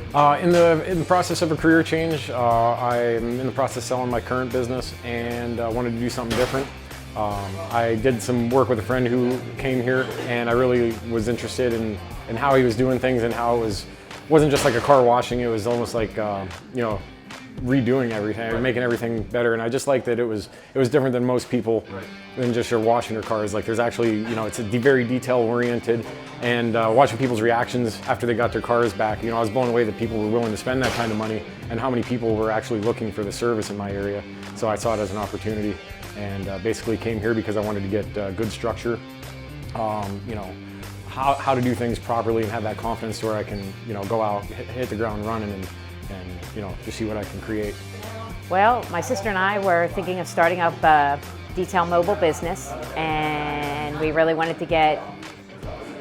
In the process of a career change, I'm in the process of selling my current business and wanted to do something different. I did some work with a friend who came here, and I really was interested in how he was doing things and how wasn't just like a car washing. It was almost like redoing everything, making everything better. And I just liked that it was different than most people, than just your washing your cars. Like there's actually, it's very detail oriented, and watching people's reactions after they got their cars back. I was blown away that people were willing to spend that kind of money and how many people were actually looking for the service in my area. So I saw it as an opportunity, and basically came here because I wanted to get good structure, how to do things properly and have that confidence where I can, go out, hit the ground running and just see what I can create. Well, my sister and I were thinking of starting up a detail mobile business, and we really wanted to get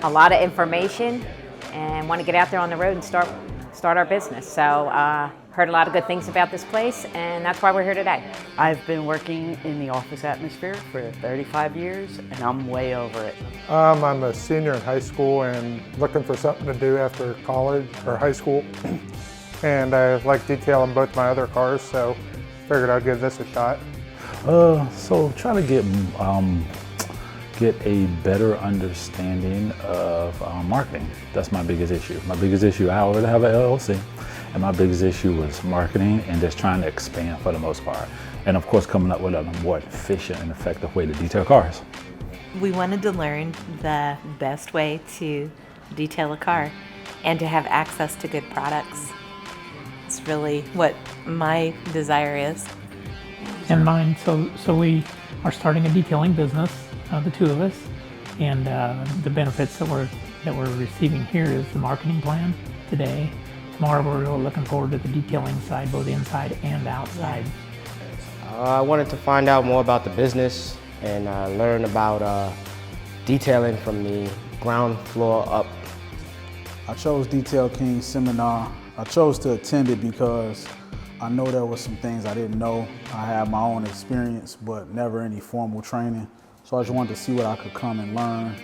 a lot of information and want to get out there on the road and start our business. So heard a lot of good things about this place, and that's why we're here today. I've been working in the office atmosphere for 35 years, and I'm way over it. I'm a senior in high school and looking for something to do after college or high school. And I like detailing both my other cars, so figured I'd give this a shot. So try to get a better understanding of marketing. That's my biggest issue. My biggest issue, I already have an LLC, and my biggest issue was marketing and just trying to expand for the most part. And of course, coming up with a more efficient and effective way to detail cars. We wanted to learn the best way to detail a car and to have access to good products. It's really what my desire is. And mine. So we are starting a detailing business, the two of us, and the benefits that we're receiving here is the marketing plan today. Tomorrow we're really looking forward to the detailing side, both inside and outside. I wanted to find out more about the business and learn about detailing from the ground floor up. I chose Detail King seminar. I chose to attend it because I know there were some things I didn't know. I had my own experience, but never any formal training. So I just wanted to see what I could come and learn,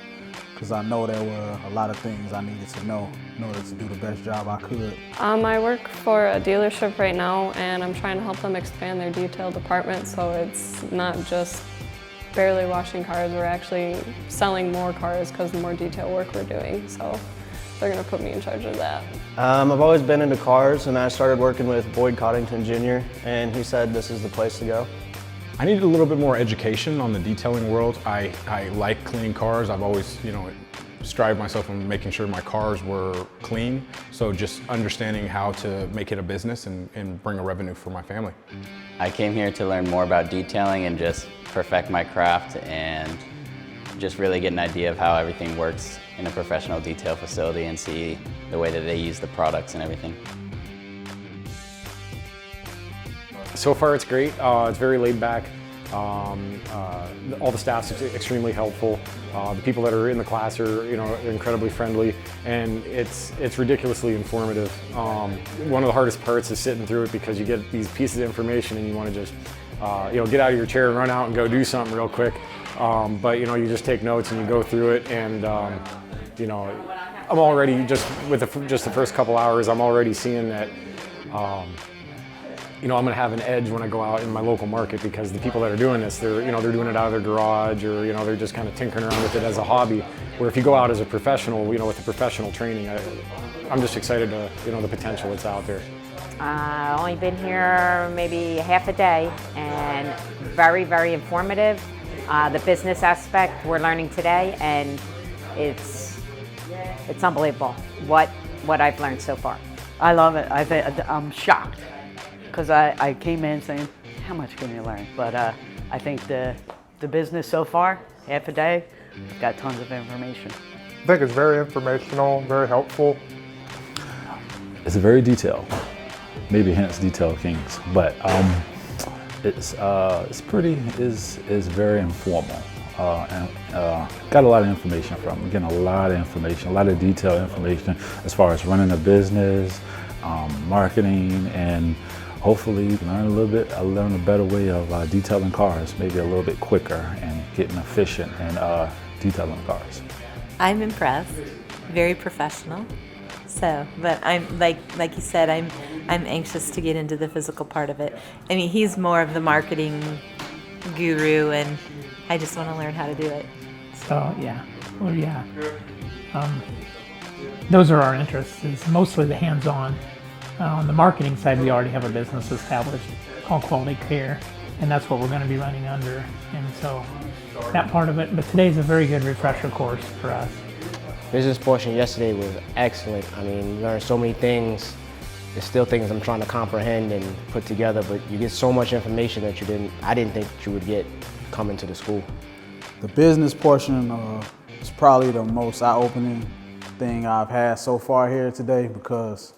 because I know there were a lot of things I needed to know in order to do the best job I could. I work for a dealership right now, and I'm trying to help them expand their detail department, so it's not just barely washing cars. We're actually selling more cars because the more detail work we're doing. So they're going to put me in charge of that. I've always been into cars, and I started working with Boyd Coddington Jr., and he said this is the place to go. I needed a little bit more education on the detailing world. I like clean cars. I've always, strived myself on making sure my cars were clean. So just understanding how to make it a business and bring a revenue for my family. I came here to learn more about detailing and just perfect my craft and just really get an idea of how everything works in a professional detail facility and see the way that they use the products and everything. So far it's great. It's very laid back. All the staff's extremely helpful. The people that are in the class are incredibly friendly, and it's ridiculously informative. One of the hardest parts is sitting through it because you get these pieces of information and you want to just get out of your chair and run out and go do something real quick. But you just take notes and you go through it, and I'm already just with the first couple hours, I'm already seeing that I'm going to have an edge when I go out in my local market, because the people that are doing this, they're doing it out of their garage, or they're just kind of tinkering around with it as a hobby. Where if you go out as a professional, with the professional training, I'm just excited to the potential that's out there. I've only been here maybe half a day, and very, very informative. The business aspect we're learning today, and it's unbelievable what I've learned so far. I love it. I'm shocked, because I came in saying, how much can you learn? But I think the business so far, half a day, I've got tons of information. I think it's very informational, very helpful. It's very detailed, maybe hence Detail Kings, but it's very informal, and got a lot of information from it. Getting a lot of information, a lot of detailed information as far as running a business, marketing, and hopefully learn a better way of detailing cars, maybe a little bit quicker and getting efficient and detailing cars. I'm impressed, very professional. So, but I'm like you said, I'm anxious to get into the physical part of it. I mean, he's more of the marketing guru, and I just want to learn how to do it. So yeah, well yeah, those are our interests. Is mostly the hands-on. On the marketing side, we already have a business established called Quality Care, and that's what we're going to be running under. And so that part of it. But today's a very good refresher course for us. Business portion yesterday was excellent. I mean, learned so many things. There's still things I'm trying to comprehend and put together, but you get so much information that I didn't think that you would get coming to the school. The business portion is probably the most eye-opening thing I've had so far here today, because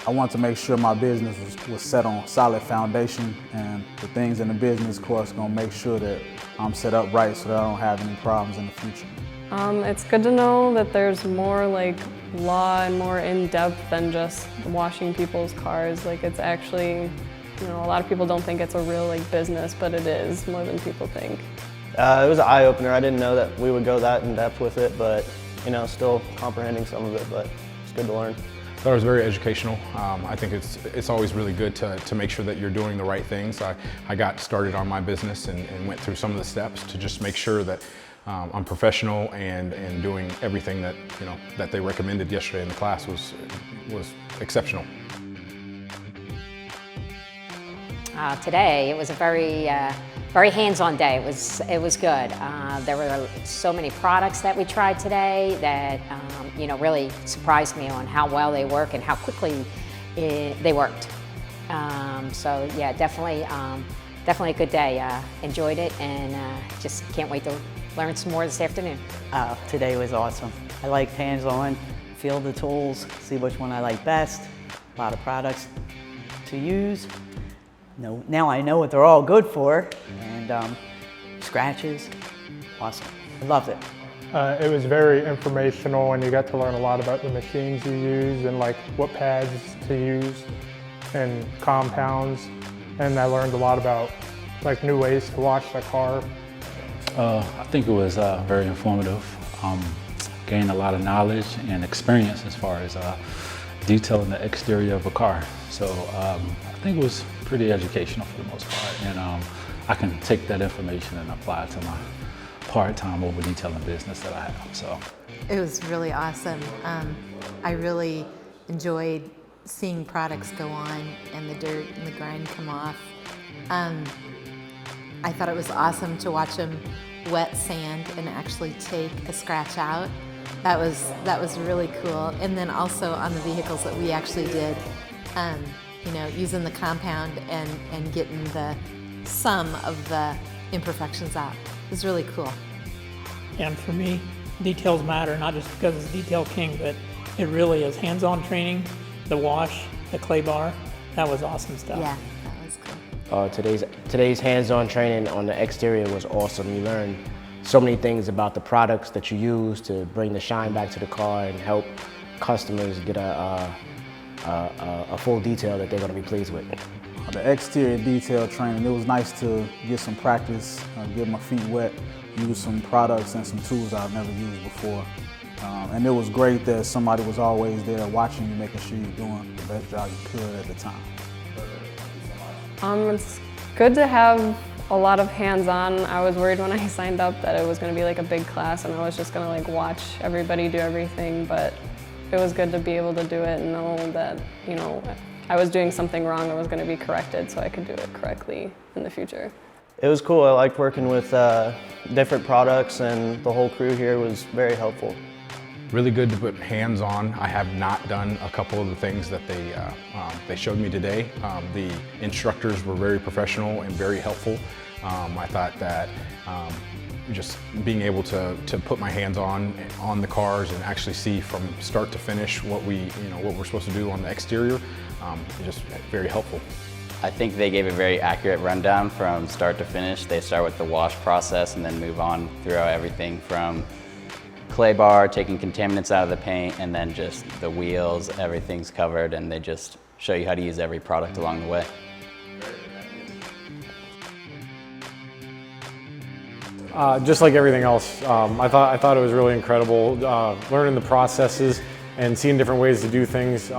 I want to make sure my business was set on a solid foundation, and the things in the business course gonna make sure that I'm set up right so that I don't have any problems in the future. It's good to know that there's more like law and more in-depth than just washing people's cars. Like it's actually, you know, a lot of people don't think it's a real like business, but it is more than people think. It was an eye-opener. I didn't know that we would go that in-depth with it, but you know, still comprehending some of it, but it's good to learn. I thought it was very educational. I think it's always really good to make sure that you're doing the right things. I got started on my business and went through some of the steps to just make sure that I'm professional and doing everything that that they recommended yesterday in the class was exceptional. Today it was a very hands-on day. It was good. There were so many products that we tried today that really surprised me on how well they work and how quickly they worked. So yeah, definitely a good day. Enjoyed it, and just can't wait to learn some more this afternoon. Today was awesome. I liked hands-on, feel the tools, see which one I like best. A lot of products to use. Now I know what they're all good for, and scratches, awesome. I loved it. It was very informational, and you got to learn a lot about the machines you use and like what pads to use and compounds. And I learned a lot about like new ways to wash the car. I think it was very informative. Gained a lot of knowledge and experience as far as detailing the exterior of a car. So I think it was pretty educational for the most part, and I can take that information and apply it to my part-time over detailing business that I have. So It was really awesome. I really enjoyed seeing products go on and the dirt and the grind come off. I thought it was awesome to watch them wet sand and actually take a scratch out. That was really cool. And then also on the vehicles that we actually did, using the compound and getting the sum of the imperfections out. It was really cool. And for me, details matter, not just because it's Detail King, but it really is hands-on training, the wash, the clay bar. That was awesome stuff. Yeah, that was cool. Today's hands-on training on the exterior was awesome. You learned so many things about the products that you use to bring the shine back to the car and help customers get a full detail that they're going to be pleased with. The exterior detail training, it was nice to get some practice, get my feet wet, use some products and some tools I've never used before. And it was great that somebody was always there watching you, making sure you're doing the best job you could at the time. It's good to have a lot of hands-on. I was worried when I signed up that it was going to be like a big class and I was just going to like watch everybody do everything, but it was good to be able to do it and know that, I was doing something wrong that was going to be corrected so I could do it correctly in the future. It was cool. I liked working with different products, and the whole crew here was very helpful. Really good to put hands on. I have not done a couple of the things that they showed me today. The instructors were very professional and very helpful. I thought that just being able to put my hands on the cars and actually see from start to finish what we're supposed to do on the exterior, just very helpful. I think they gave a very accurate rundown from start to finish. They start with the wash process and then move on throughout everything from clay bar, taking contaminants out of the paint, and then just the wheels, everything's covered, and they just show you how to use every product along the way. Just like everything else, I thought it was really incredible learning the processes and seeing different ways to do things.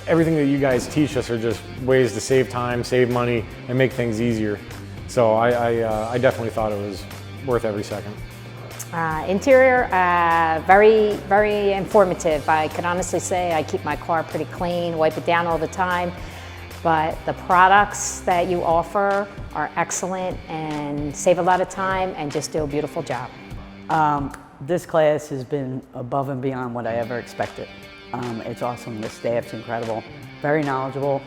Everything that you guys teach us are just ways to save time, save money, and make things easier. So I definitely thought it was worth every second. Interior, very, very informative. I could honestly say I keep my car pretty clean, wipe it down all the time, but the products that you offer are excellent and save a lot of time and just do a beautiful job. This class has been above and beyond what I ever expected. It's awesome, the staff's incredible, very knowledgeable,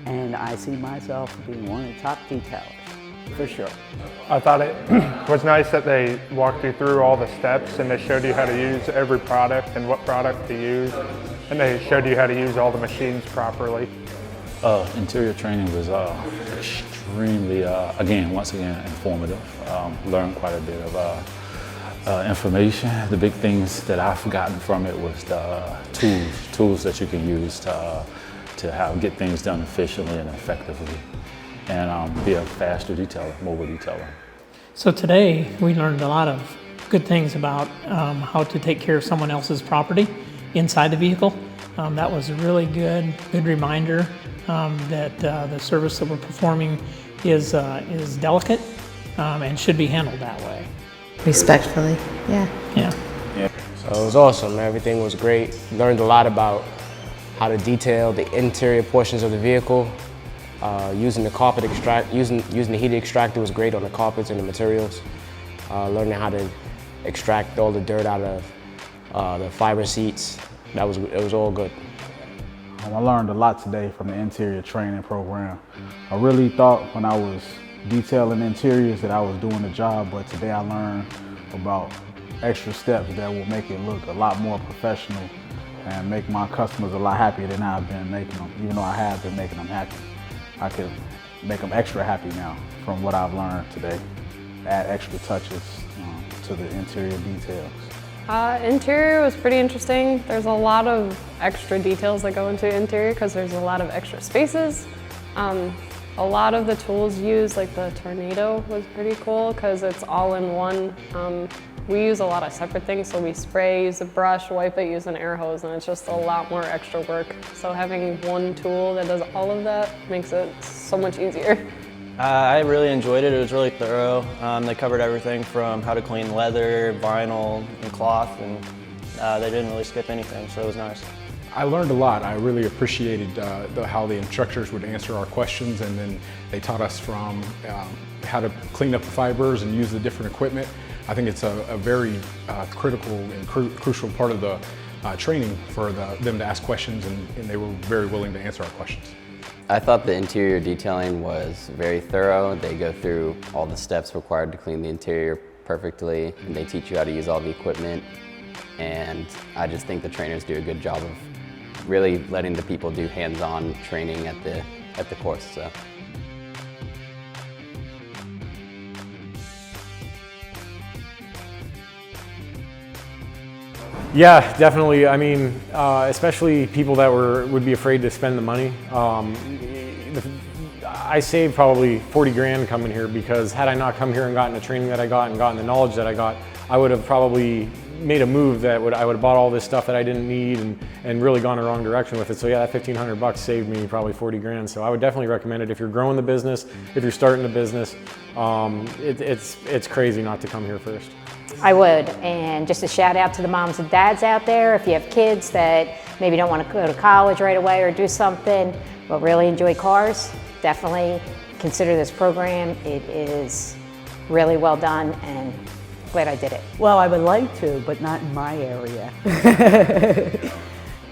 and I see myself being one of the top detailers, for sure. I thought it was nice that they walked you through all the steps and they showed you how to use every product and what product to use, and they showed you how to use all the machines properly. Interior training was extremely, once again, informative. Learned quite a bit of information. The big things that I've gotten from it was the tools that you can use to get things done efficiently and effectively, and be a faster detailer, mobile detailer. So today we learned a lot of good things about how to take care of someone else's property inside the vehicle. That was a really good reminder that the service that we're performing is delicate and should be handled that way. Respectfully, yeah. So it was awesome. Everything was great. Learned a lot about how to detail the interior portions of the vehicle. Using the carpet using the heat extractor was great on the carpets and the materials. Learning how to extract all the dirt out of the fiber seats. It was all good. I learned a lot today from the interior training program. I really thought when I was detailing interiors that I was doing the job, but today I learned about extra steps that will make it look a lot more professional and make my customers a lot happier than I've been making them. Even though I have been making them happy, I can make them extra happy now from what I've learned today. Add extra touches to the interior details. Interior was pretty interesting. There's a lot of extra details that go into interior because there's a lot of extra spaces. A lot of the tools used, like the tornado, was pretty cool because it's all in one. We use a lot of separate things, so we spray, use a brush, wipe it, use an air hose, and it's just a lot more extra work. So having one tool that does all of that makes it so much easier. I really enjoyed it. It was really thorough. They covered everything from how to clean leather, vinyl, and cloth, and they didn't really skip anything, so it was nice. I learned a lot. I really appreciated how the instructors would answer our questions, and then they taught us from how to clean up the fibers and use the different equipment. I think it's a very critical and crucial part of the training for them to ask questions, and they were very willing to answer our questions. I thought the interior detailing was very thorough. They go through all the steps required to clean the interior perfectly, and they teach you how to use all the equipment. And I just think the trainers do a good job of really letting the people do hands-on training at the course. So. Yeah, definitely. I mean, especially people that would be afraid to spend the money. I saved probably 40 grand coming here because had I not come here and gotten the training that I got and gotten the knowledge that I got, I would have probably made a move that I would have bought all this stuff that I didn't need and really gone the wrong direction with it. So yeah, that 1,500 bucks saved me probably 40 grand. So I would definitely recommend it if you're growing the business, if you're starting the business. It's crazy not to come here first. I would, and just a shout out to the moms and dads out there. If you have kids that maybe don't want to go to college right away or do something, but really enjoy cars, definitely consider this program. It is really well done, and glad I did it. Well, I would like to, but not in my area.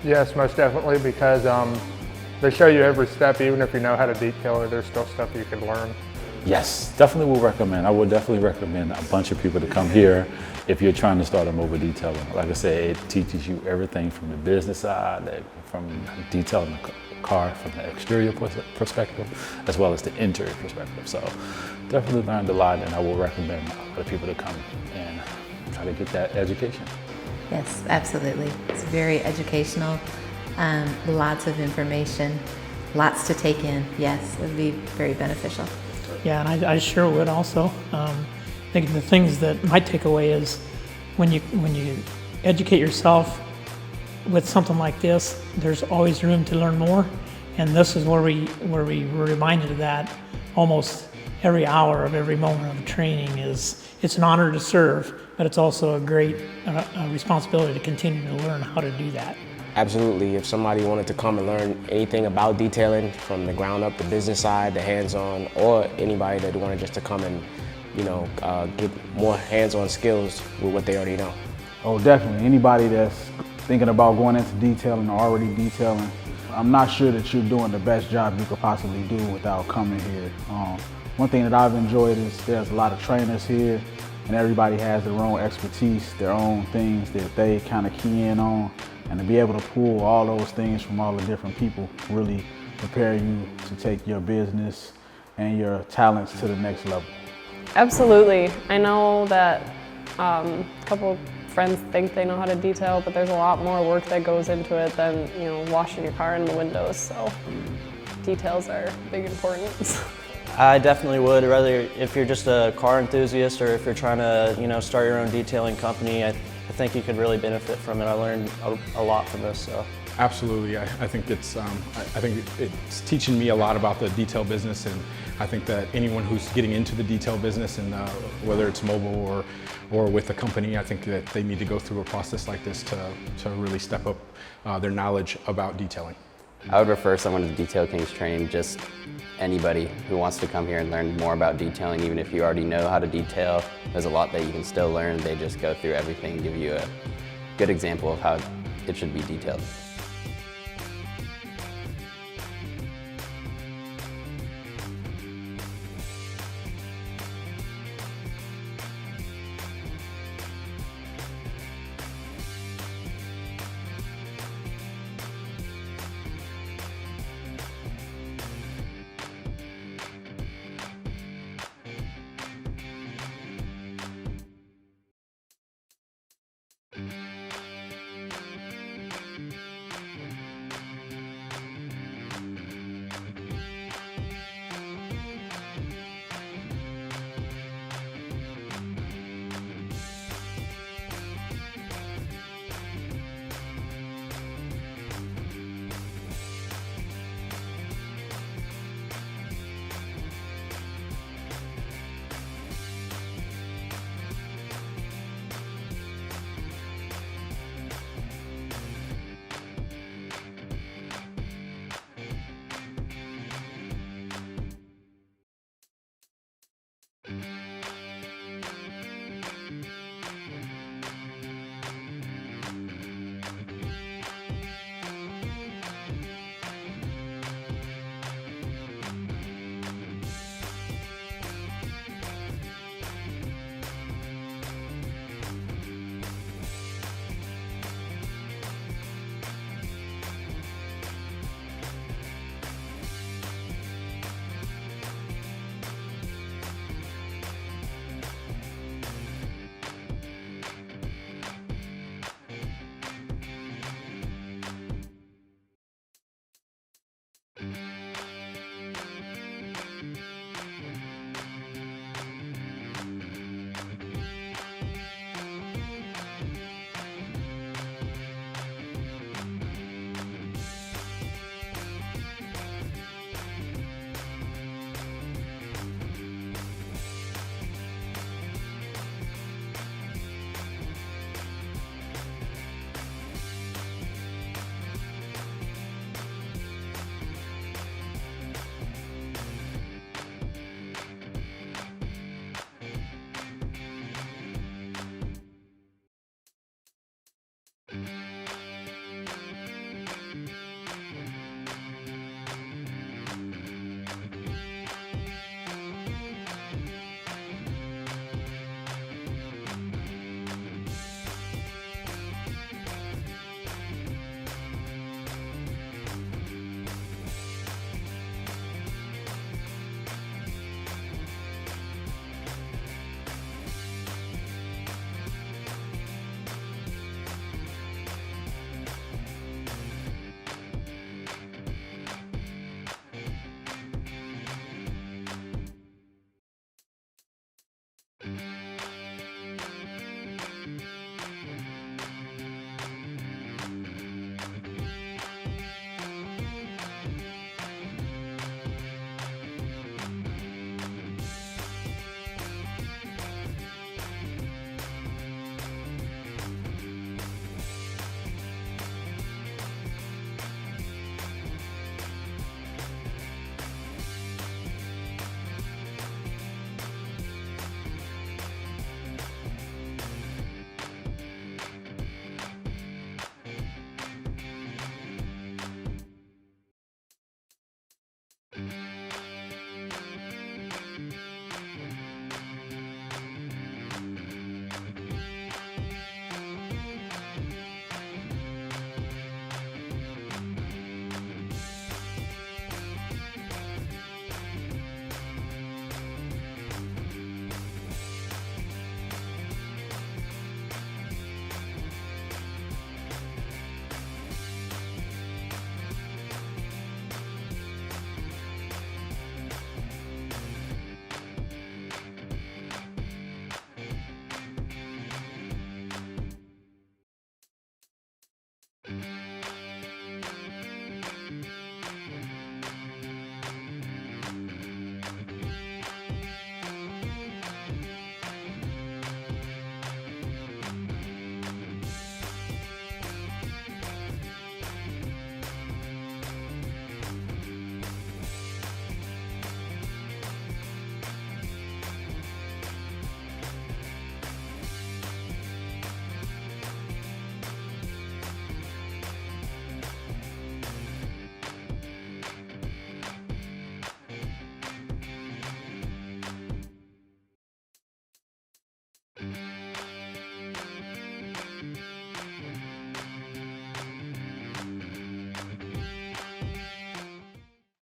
Yes, most definitely, because they show you every step. Even if you know how to detail it, there's still stuff you can learn. Yes, definitely will recommend. I would definitely recommend a bunch of people to come here if you're trying to start a mobile detailer. Like I said, it teaches you everything from the business side, from detailing the car from the exterior perspective, as well as the interior perspective. So definitely learned a lot, and I will recommend other people to come and try to get that education. Yes, absolutely. It's very educational, lots of information, lots to take in. Yes, it would be very beneficial. Yeah, and I sure would also. I think the things that my takeaway is when you educate yourself with something like this, there's always room to learn more, and this is where we were reminded of that almost every hour of every moment of training. It's an honor to serve, but it's also a great responsibility to continue to learn how to do that. Absolutely. If somebody wanted to come and learn anything about detailing from the ground up, the business side, the hands-on, or anybody that wanted just to come and, you know, get more hands-on skills with what they already know. Oh, definitely. Anybody that's thinking about going into detailing or already detailing, I'm not sure that you're doing the best job you could possibly do without coming here. One thing that I've enjoyed is there's a lot of trainers here, and everybody has their own expertise, their own things that they kind of key in on. And to be able to pull all those things from all the different people really prepare you to take your business and your talents to the next level. Absolutely. I know that a couple friends think they know how to detail, but there's a lot more work that goes into it than, you know, washing your car in the windows. So details are big importance. I definitely would, whether if you're just a car enthusiast or if you're trying to, you know, start your own detailing company. I think you could really benefit from it. I learned a lot from this. So. Absolutely, I think it's teaching me a lot about the detail business, and I think that anyone who's getting into the detail business, and whether it's mobile or with a company, I think that they need to go through a process like this to really step up their knowledge about detailing. I would refer someone to the Detail Kings training, just anybody who wants to come here and learn more about detailing. Even if you already know how to detail, there's a lot that you can still learn. They just go through everything and give you a good example of how it should be detailed. Thank you.